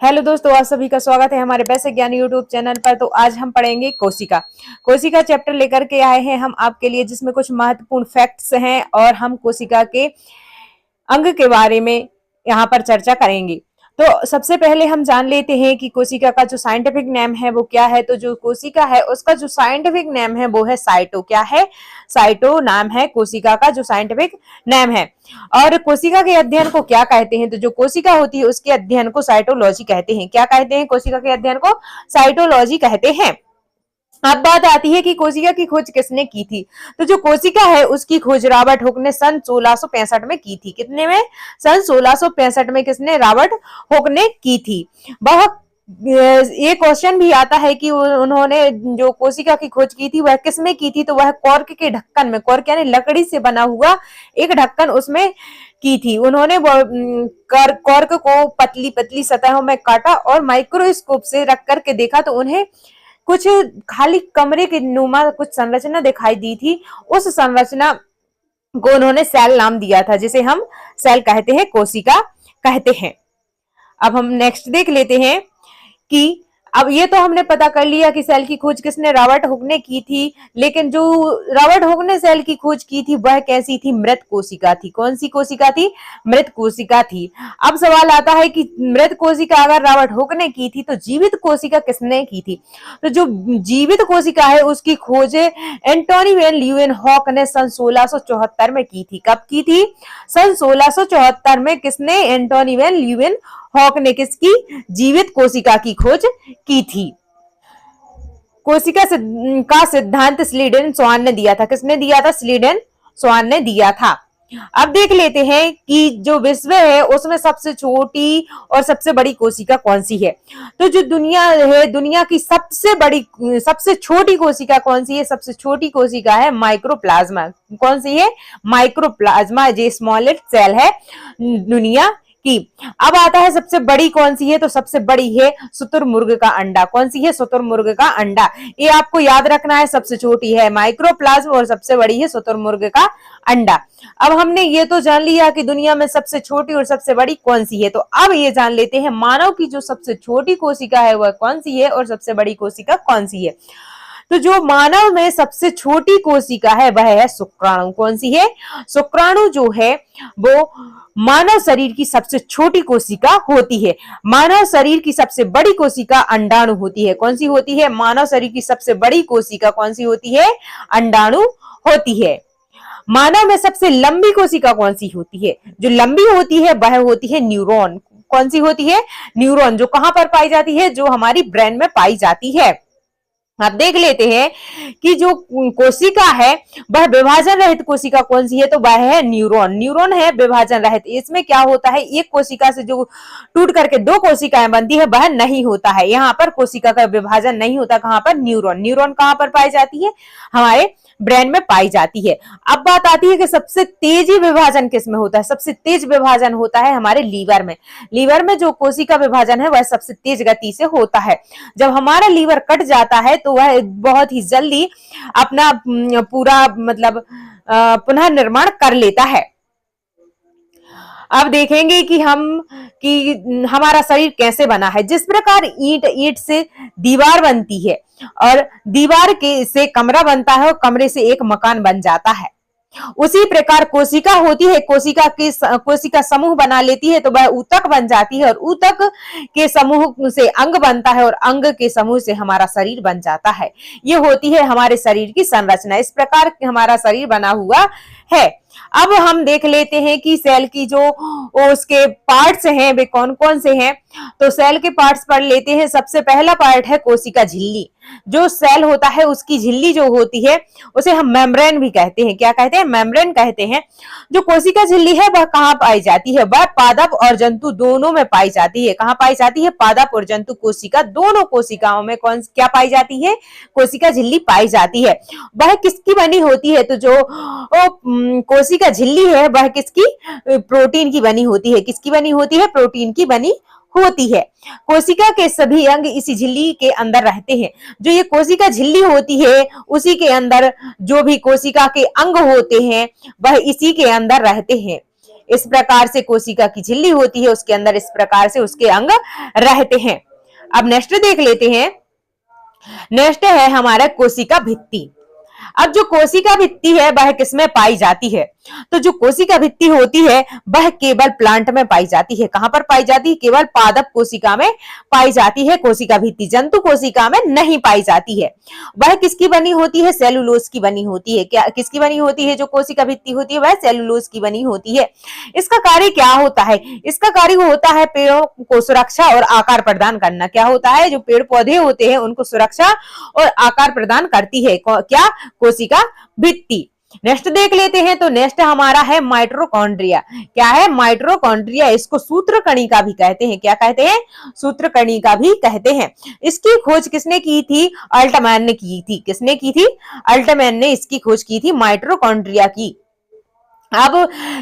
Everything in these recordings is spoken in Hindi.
हेलो दोस्तों, आप सभी का स्वागत है हमारे बेसिक ज्ञान यूट्यूब चैनल पर। तो आज हम पढ़ेंगे कोशिका। कोशिका चैप्टर लेकर के आए हैं हम आपके लिए, जिसमें कुछ महत्वपूर्ण फैक्ट्स हैं और हम कोशिका के अंग के बारे में यहाँ पर चर्चा करेंगे। तो सबसे पहले हम जान लेते हैं कि कोशिका का जो साइंटिफिक नेम है वो क्या है। तो जो कोशिका है उसका जो साइंटिफिक नेम है वो है साइटो। क्या है? साइटो नाम है कोशिका का जो साइंटिफिक नेम है। और कोशिका के अध्ययन को क्या कहते हैं? तो जो कोशिका होती है उसके अध्ययन को साइटोलॉजी कहते हैं। क्या कहते हैं? कोशिका के अध्ययन को साइटोलॉजी कहते हैं। अब बात आती है कि कोशिका की खोज किसने की थी। तो जो कोशिका है उसकी खोज रॉबर्ट हुक ने सन 1665 में की थी। कितने में? सन 1665 में किसने? रॉबर्ट हुक ने की थी। वह ये क्वेश्चन भी आता है कि उन्होंने जो कोशिका की खोज की थी वह किसमें की थी। तो वह कॉर्क के ढक्कन में, कॉर्क यानी लकड़ी से बना हुआ एक ढक्कन, उसमें की थी। उन्होंने कॉर्क को पतली पतली सतहों में काटा और माइक्रोस्कोप से रख करके देखा तो उन्हें कुछ खाली कमरे के नुमा कुछ संरचना दिखाई दी थी। उस संरचना को उन्होंने सेल नाम दिया था, जिसे हम सेल कहते हैं, कोशिका कहते हैं। अब हम नेक्स्ट देख लेते हैं कि अब ये तो हमने पता कर लिया कि सेल की खोज किसने? रॉबर्ट हुक ने की थी। लेकिन जो रॉबर्ट हुक ने सेल की खोज की थी वह कैसी थी? मृत कोशिका थी। कौन सी कोशिका थी? मृत कोशिका थी। अब सवाल आता है कि मृत कोशिका अगर रॉबर्ट हुक ने की थी तो जीवित कोशिका किसने की थी? तो जो जीवित कोशिका है उसकी खोज एंटोनी वैन ल्यूवेनहॉक ने सन 1674 में की थी। कब की थी? सन 1674 में। किसने? एंटोनी वैन ल्यूवेनहॉक ने किसकी? जीवित कोशिका की खोज की थी। कोशिका का सिद्धांत स्लीडन स्वान ने दिया था। किसने दिया था? स्लीडन स्वान ने दिया था। अब देख लेते हैं कि जो विश्व है उसमें सबसे छोटी और सबसे बड़ी कोशिका कौन सी है। तो जो दुनिया है, दुनिया की सबसे छोटी कोशिका कौन सी है? सबसे छोटी कोशिका है माइक्रोप्लाज्मा। कौन सी है? माइक्रोप्लाज्मा, जो स्मॉलेस्ट सेल है दुनिया की। अब आता है सबसे बड़ी कौन सी है? तो सबसे बड़ी है शुतुरमुर्ग का अंडा। कौन सी है? शुतुरमुर्ग का अंडा। ये आपको याद रखना है। सबसे छोटी है माइक्रोप्लाज्म और सबसे बड़ी है शुतुरमुर्ग का अंडा। अब हमने ये तो जान लिया कि दुनिया में सबसे छोटी और सबसे बड़ी कौन सी है। तो अब ये जान लेते हैं मानव की जो सबसे छोटी कोशिका है वह कौन सी है और सबसे बड़ी कोशिका कौन सी है। तो जो मानव में सबसे छोटी कोशिका है वह है शुक्राणु। कौन सी है? शुक्राणु जो है वो मानव शरीर की सबसे छोटी कोशिका होती है। मानव शरीर की सबसे बड़ी कोशिका अंडाणु होती है। कौन सी होती है? मानव शरीर की सबसे बड़ी कोशिका कौन सी होती है? अंडाणु होती है। मानव में सबसे लंबी कोशिका कौन सी होती है? जो लंबी होती है वह होती है न्यूरॉन। कौन सी होती है? न्यूरॉन। जो कहां पर पाई जाती है? जो हमारी ब्रेन में पाई जाती है। अब देख लेते हैं कि जो कोशिका है वह विभाजन रहित कोशिका कौन सी है। तो वह है न्यूरॉन। न्यूरॉन है विभाजन रहित। इसमें क्या होता है? एक कोशिका से जो टूट करके दो कोशिकाएं बनती है वह नहीं होता है। यहाँ पर कोशिका का विभाजन नहीं होता। कहां पर? न्यूरॉन। न्यूरॉन कहां पर पाई जाती है? हमारे ब्रेन में पाई जाती है। अब बात आती है कि सबसे तेजी विभाजन किस में होता है। सबसे तेज विभाजन होता है हमारे लीवर में। लीवर में जो कोशिका विभाजन है वह सबसे तेज गति से होता है। जब हमारा लीवर कट जाता है तो वह बहुत ही जल्दी अपना पूरा पुनः निर्माण कर लेता है। अब देखेंगे कि हमारा शरीर कैसे बना है। जिस प्रकार ईंट से दीवार बनती है और दीवार के से कमरा बनता है और कमरे से एक मकान बन जाता है, उसी प्रकार कोशिका होती है। कोशिका समूह बना लेती है तो वह ऊतक बन जाती है और ऊतक के समूह से अंग बनता है और अंग के समूह से हमारा शरीर बन जाता है। ये होती है हमारे शरीर की संरचना। इस प्रकार हमारा शरीर बना हुआ है। अब हम देख लेते हैं कि सेल की जो उसके पार्ट्स हैं वे कौन कौन से हैं। तो सेल के पार्ट्स पढ़ लेते हैं। सबसे पहला पार्ट है कोशिका झिल्ली। जो सेल होता है उसकी झिल्ली जो होती है उसे हम मेम्ब्रेन भी कहते हैं। क्या कहते हैं? मेम्ब्रेन कहते हैं। जो कोशिका झिल्ली है वह कहाँ पाई जाती है? वह पादप और जंतु दोनों में पाई जाती है। कहाँ पाई जाती है? पादप और जंतु कोशिका दोनों कोशिकाओं में क्या पाई जाती है? कोशिका झिल्ली पाई जाती है। वह किसकी बनी होती है? तो जो कोशिका झिल्ली है वह किसकी? प्रोटीन की बनी होती है। किसकी बनी होती है? प्रोटीन की बनी होती है। कोशिका के सभी अंग इसी झिल्ली के अंदर रहते हैं। जो ये कोशिका झिल्ली होती है उसी के अंदर जो भी कोशिका के अंग होते हैं वह इसी के अंदर रहते हैं। इस प्रकार से कोशिका की झिल्ली होती है, उसके अंदर इस प्रकार से उसके अंग रहते हैं। अब नेक्स्ट देख लेते हैं। नेक्स्ट है हमारा कोशिका भित्ति। अब जो कोशिका भित्ति है वह किसमें पाई जाती है? तो जो कोशिका भित्ति होती है वह केवल प्लांट में पाई जाती है। कहां पर पाई जाती है? केवल पादप कोशिका में पाई जाती है कोशिका भित्ति, जंतु कोशिका में नहीं पाई जाती है। वह किसकी बनी होती है? सेलुलोज की बनी होती है। क्या किसकी बनी होती है? जो कोशिका भित्ति होती है वह सेलुलोज की बनी होती है। इसका कार्य क्या होता है? इसका कार्य होता है पेड़ों को सुरक्षा और आकार प्रदान करना। क्या होता है? जो पेड़ पौधे होते हैं उनको सुरक्षा और आकार प्रदान करती है क्या? कोशिका भित्ति। नेक्स्ट देख लेते हैं। तो नेक्स्ट हमारा है माइटोकॉन्ड्रिया। क्या है? माइटोकॉन्ड्रिया। इसको सूत्रकणिका भी कहते हैं। क्या कहते हैं? सूत्रकणिका भी कहते हैं। इसकी खोज किसने की थी? अल्टमैन ने की थी। किसने की थी? अल्टमैन ने इसकी खोज की थी, माइटोकॉन्ड्रिया की। अब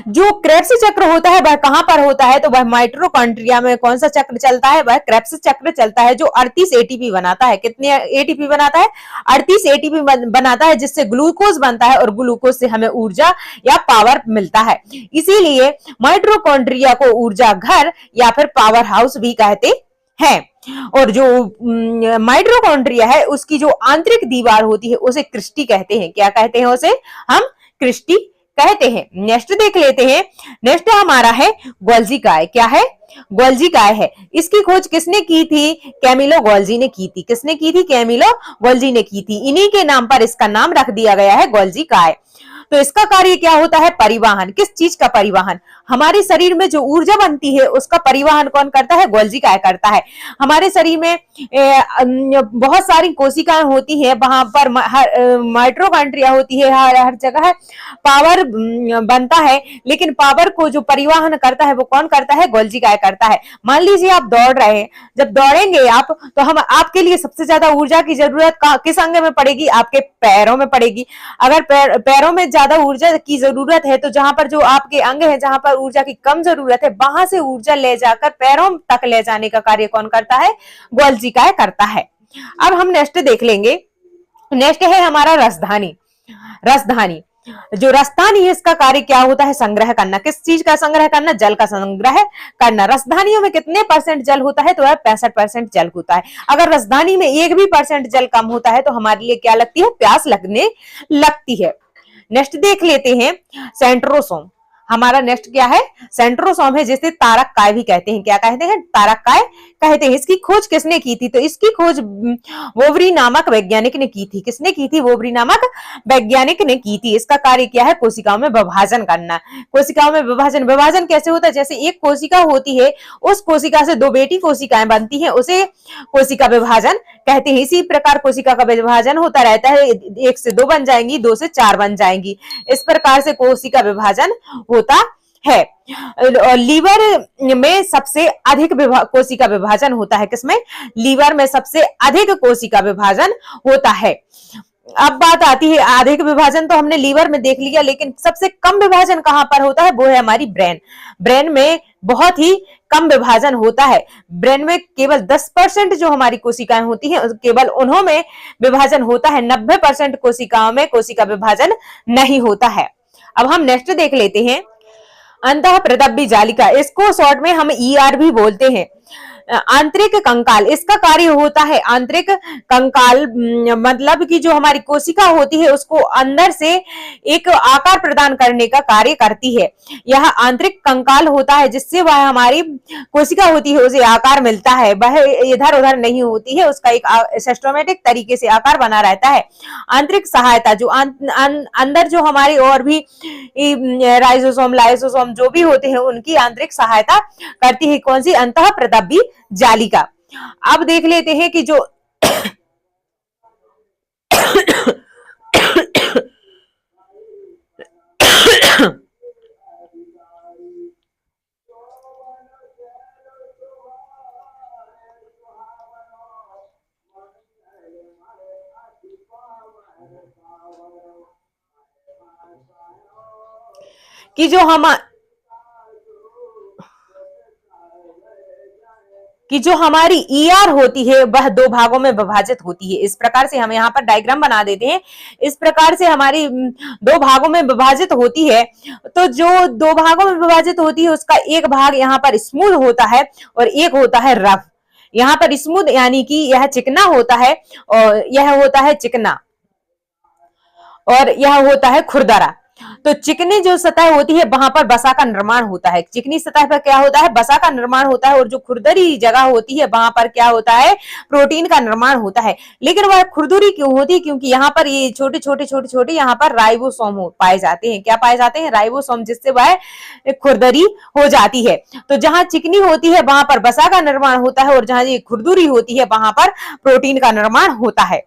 जो क्रेब्स चक्र होता है वह कहां पर होता है? तो वह माइटोकॉन्ड्रिया में कौन सा चक्र चलता है? वह क्रेब्स चक्र चलता है, जो 38 एटीपी बनाता है। कितने एटीपी बनाता है? 38 एटीपी बनाता है, जिससे ग्लूकोज बनता है और ग्लूकोज से हमें ऊर्जा या पावर मिलता है। इसीलिए माइटोकॉन्ड्रिया को ऊर्जा घर या फिर पावर हाउस भी कहते हैं। और जो माइटोकॉन्ड्रिया है उसकी जो आंतरिक दीवार होती है उसे क्रिस्टी कहते हैं। क्या कहते हैं उसे? हम क्रिस्टी कहते हैं। नेक्स्ट देख लेते हैं। नेक्स्ट हमारा है गोल्जी काय। क्या है? गोल्जी काय है। इसकी खोज किसने की थी? कैमिलो गोल्जी ने की थी। किसने की थी? कैमिलो गोल्जी ने की थी। इन्हीं के नाम पर इसका नाम रख दिया गया है, गोल्जी काय। तो इसका कार्य क्या होता है? परिवहन। किस चीज का परिवहन? हमारे शरीर में जो ऊर्जा बनती है उसका परिवहन कौन करता है? गोल्जी काय करता है। हमारे शरीर में बहुत सारी कोशिकाएं होती है, वहां पर माइटोकॉन्ड्रिया होती है, हर जगह पावर बनता है, लेकिन पावर को जो परिवहन करता है वो कौन करता है? गोल्जी काय करता है। मान लीजिए आप दौड़ रहे हैं, जब दौड़ेंगे आप तो हम आपके लिए सबसे ज्यादा ऊर्जा की जरूरत किस अंग में पड़ेगी? आपके पैरों में पड़ेगी। अगर पैरों में ज्यादा ऊर्जा की जरूरत है तो जहां पर जो आपके अंग है, जहां पर ऊर्जा की कम जरूरत है, वहां से ऊर्जा ले जाकर पैरों तक ले जाने का कार्य कौन करता है? गोल्जी काय करता है। अब हम नेक्स्ट देख लेंगे। नेक्स्ट है हमारा रसधानी। रसधानी। जो रसधानी है इसका कार्य क्या होता है? संग्रह करना। किस चीज का संग्रह करना? जल का संग्रह करना। रसधानियों में कितने परसेंट जल होता है? तो वह 65% जल होता है। अगर रसधानी में 1% जल कम होता है तो हमारे लिए क्या लगती है? प्यास लगने लगती है। नेक्स्ट देख लेते हैं सेंट्रोसोम। हमारा नेक्स्ट क्या है? सेंट्रोसोम है, जिसे तारक काय भी कहते हैं। क्या कहते हैं? तारक काय कहते हैं। इसकी खोज किसने की थी? तो इसकी खोज वोवरी नामक वैज्ञानिक ने की थी। किसने की थी? वोवरी नामक वैज्ञानिक ने की थी। इसका कार्य क्या है? कोशिकाओं में विभाजन करना। कोशिकाओं में विभाजन। विभाजन कैसे होता है? जैसे एक कोशिका होती है, उस कोशिका से दो बेटी कोशिकाएं बनती हैं, उसे कोशिका विभाजन कहते हैं। इसी प्रकार कोशिका का विभाजन होता रहता है। 1 से 2 बन जाएंगी, 2 से 4 बन जाएंगी। इस प्रकार से कोशिका विभाजन होता है। लीवर में सबसे अधिक कोशिका विभाजन होता है। किसमें? लीवर में सबसे अधिक कोशिका विभाजन होता है। अब बात आती है अधिक विभाजन, तो हमने लीवर में देख लिया, लेकिन सबसे कम विभाजन कहां पर होता है? वो है हमारी ब्रेन। ब्रेन में बहुत ही कम विभाजन होता है। ब्रेन में केवल 10% जो हमारी कोशिकाएं होती हैं, केवल उन्हों में विभाजन होता है। 90% कोशिकाओं में कोशिका विभाजन नहीं होता है। अब हम नेक्स्ट देख लेते हैं अंतः प्रदब्बी जालिका। इसको शॉर्ट में हम ईआर भी बोलते हैं। आंतरिक कंकाल। इसका कार्य होता है आंतरिक कंकाल, मतलब कि जो हमारी कोशिका होती है उसको अंदर से एक आकार प्रदान करने का कार्य करती है। यह आंतरिक कंकाल होता है, जिससे वह हमारी कोशिका होती है उसे आकार मिलता है। वह इधर उधर नहीं होती है, उसका एक सिस्टमेटिक तरीके से आकार बना रहता है। आंतरिक सहायता। जो अंदर जो हमारी और भी राइजोसोम, लाइसोसोम जो भी होते हैं उनकी आंतरिक सहायता करती है। कौन सी? अंतः प्रदब्बी जालिका। अब देख लेते हैं कि जो कि जो हमारी ईआर होती है वह दो भागों में विभाजित होती है। इस प्रकार से हम यहाँ पर डायग्राम बना देते हैं। इस प्रकार से हमारी दो भागों में विभाजित होती है। तो जो दो भागों में विभाजित होती है उसका एक भाग यहाँ पर स्मूथ होता है और एक होता है रफ। यहाँ पर स्मूथ यानी कि यह चिकना होता है और यह होता है चिकना और यह होता है खुरदरा। तो चिकनी जो सतह होती है वहां पर वसा का निर्माण होता है। चिकनी सतह पर क्या होता है, वसा का निर्माण होता है और जो खुरदरी जगह होती है वहां पर क्या होता है, प्रोटीन का निर्माण होता है। लेकिन वह खुरदरी क्यों होती है, क्योंकि यहाँ पर ये छोटे छोटे छोटे छोटे यहाँ पर राइबोसोम पाए जाते हैं। क्या पाए जाते हैं, राइबोसोम, जिससे वह खुरदरी हो जाती है। तो जहां चिकनी होती है वहां पर वसा का निर्माण होता है और जहां ये खुरदरी होती है वहां पर प्रोटीन का निर्माण होता है।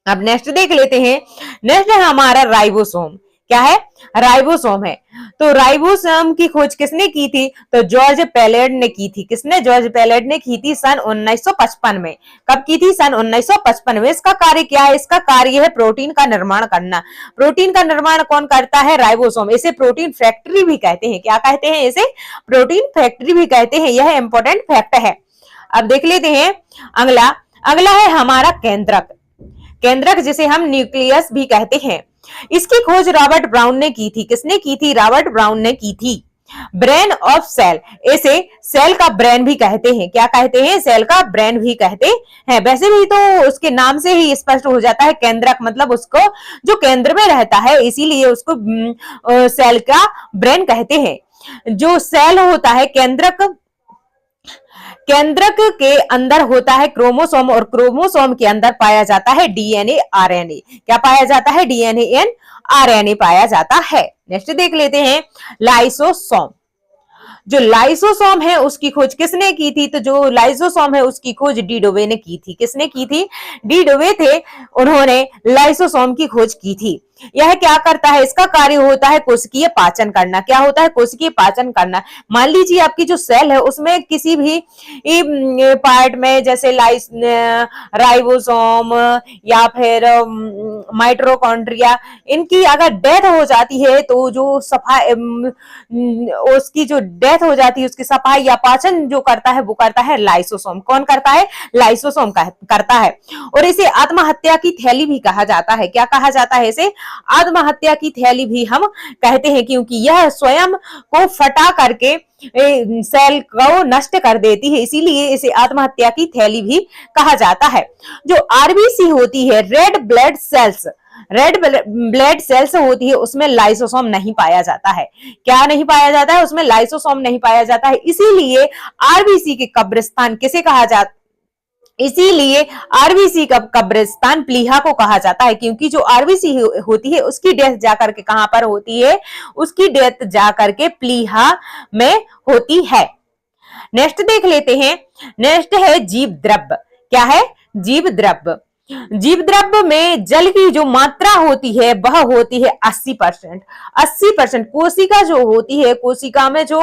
अब नेक्स्ट देख लेते हैं। नेक्स्ट है हमारा राइबोसोम। क्या है, राइबोसोम है। तो राइबोसोम की खोज किसने की थी, तो जॉर्ज पैलेड ने की थी। किसने, जॉर्ज पैलेड ने की थी सन 1955 में। कब की थी, सन 1955 में। इसका कार्य क्या है, इसका कार्य है प्रोटीन का निर्माण करना। प्रोटीन का निर्माण कौन करता है, राइबोसोम। इसे प्रोटीन फैक्ट्री भी कहते हैं। क्या कहते हैं, इसे प्रोटीन फैक्ट्री भी कहते हैं। यह इंपॉर्टेंट फैक्ट है। अब देख लेते हैं अगला। अगला है हमारा केंद्रक। केंद्रक जिसे हम न्यूक्लियस भी कहते हैं। इसकी खोज रॉबर्ट ब्राउन ने की थी। किसने की थी, रॉबर्ट ब्राउन ने की थी। ब्रेन ऑफ सेल, इसे सेल का ब्रेन भी कहते हैं। क्या कहते हैं, सेल का ब्रेन भी कहते हैं। वैसे भी तो उसके नाम से ही स्पष्ट हो जाता है, केंद्रक मतलब उसको जो केंद्र में रहता है, इसीलिए उसको सेल का ब्रेन कहते हैं। जो सेल होता है केंद्रक, केंद्रक के अंदर होता है क्रोमोसोम और क्रोमोसोम के अंदर पाया जाता है डीएनए आरएनए। क्या पाया जाता है, डीएनए एंड आरएनए पाया जाता है। नेक्स्ट देख लेते हैं लाइसोसोम। जो लाइसोसोम है उसकी खोज किसने की थी, तो जो लाइसोसोम है उसकी खोज डी डोवे ने की थी। किसने की थी, डी डोवे थे, उन्होंने लाइसोसोम की खोज की थी। यह क्या करता है, इसका कार्य होता है कोशिकीय पाचन करना। क्या होता है, कोशिकीय पाचन करना। मान लीजिए आपकी जो सेल है उसमें किसी भी पार्ट में, जैसे राइबोसोम या फिर माइटोकॉन्ड्रिया, इनकी अगर डेथ हो जाती है तो जो सफाई, उसकी जो डेथ हो जाती है उसकी सफाई या पाचन जो करता है वो करता है लाइसोसोम। कौन करता है, लाइसोसोम करता है। और इसे आत्महत्या की थैली भी कहा जाता है। क्या कहा जाता है, इसे आत्महत्या की थैली भी हम कहते हैं, क्योंकि यह स्वयं को फटा करके सेल को नष्ट कर देती है, इसीलिए इसे आत्महत्या की थैली भी कहा जाता है। जो आरबीसी होती है, red blood cells, red blood cells होती है, उसमें लाइसोसोम नहीं पाया जाता है। क्या नहीं पाया जाता है, उसमें लाइसोसोम नहीं पाया जाता है। इसीलिए आरबीसी के कब्रिस्तान किसे कहा जाता, इसीलिए आरबीसी का कब्रिस्तान प्लीहा को कहा जाता है, क्योंकि जो आरबीसी होती है उसकी डेथ जाकर के कहां पर होती है, उसकी डेथ जाकर के प्लीहा में होती है। नेक्स्ट देख लेते हैं। नेक्स्ट है जीव द्रव्य। क्या है, जीव द्रव्य। जीव द्रव्य में जल की जो मात्रा होती है वह होती है 80%। 80% कोशिका जो होती है, कोशिका में जो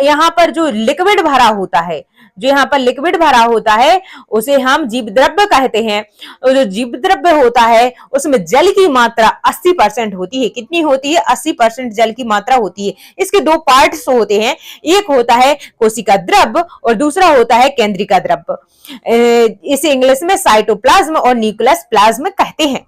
यहाँ पर जो लिक्विड भरा होता है, जो यहाँ पर लिक्विड भरा होता है उसे हम जीव द्रव्य कहते हैं। और जो जीव द्रव्य होता है उसमें जल की मात्रा 80% होती है। कितनी होती है, 80% जल की मात्रा होती है। इसके दो पार्ट्स होते हैं, एक होता है कोशिका द्रव्य और दूसरा होता है केंद्रिका द्रव्य। इसे इंग्लिश में साइटोप्लाज्म और न्यूक्लियस प्लाज्म कहते हैं।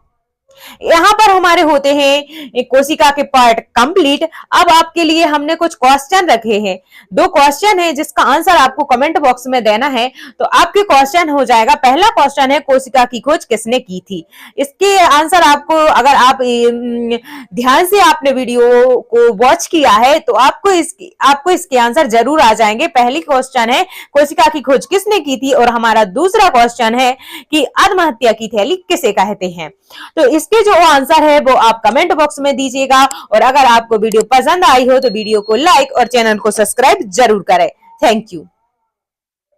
यहाँ पर हमारे होते हैं कोशिका के पार्ट कंप्लीट। अब आपके लिए हमने कुछ क्वेश्चन रखे हैं, 2 क्वेश्चन है जिसका आंसर आपको कमेंट बॉक्स में देना है। तो आपके क्वेश्चन हो जाएगा, पहला क्वेश्चन है कोशिका की खोज किसने की थी। इसके आंसर आपको, अगर आप ध्यान से आपने वीडियो को वॉच किया है तो आपको इसके आंसर जरूर आ जाएंगे। पहली क्वेश्चन है कोशिका की खोज किसने की थी और हमारा दूसरा क्वेश्चन है कि आत्महत्या की थैली किसे कहते हैं। तो इसके जो आंसर है वो आप कमेंट बॉक्स में दीजिएगा। और अगर आपको वीडियो पसंद आई हो तो वीडियो को लाइक और चैनल को सब्सक्राइब जरूर करें। Thank you.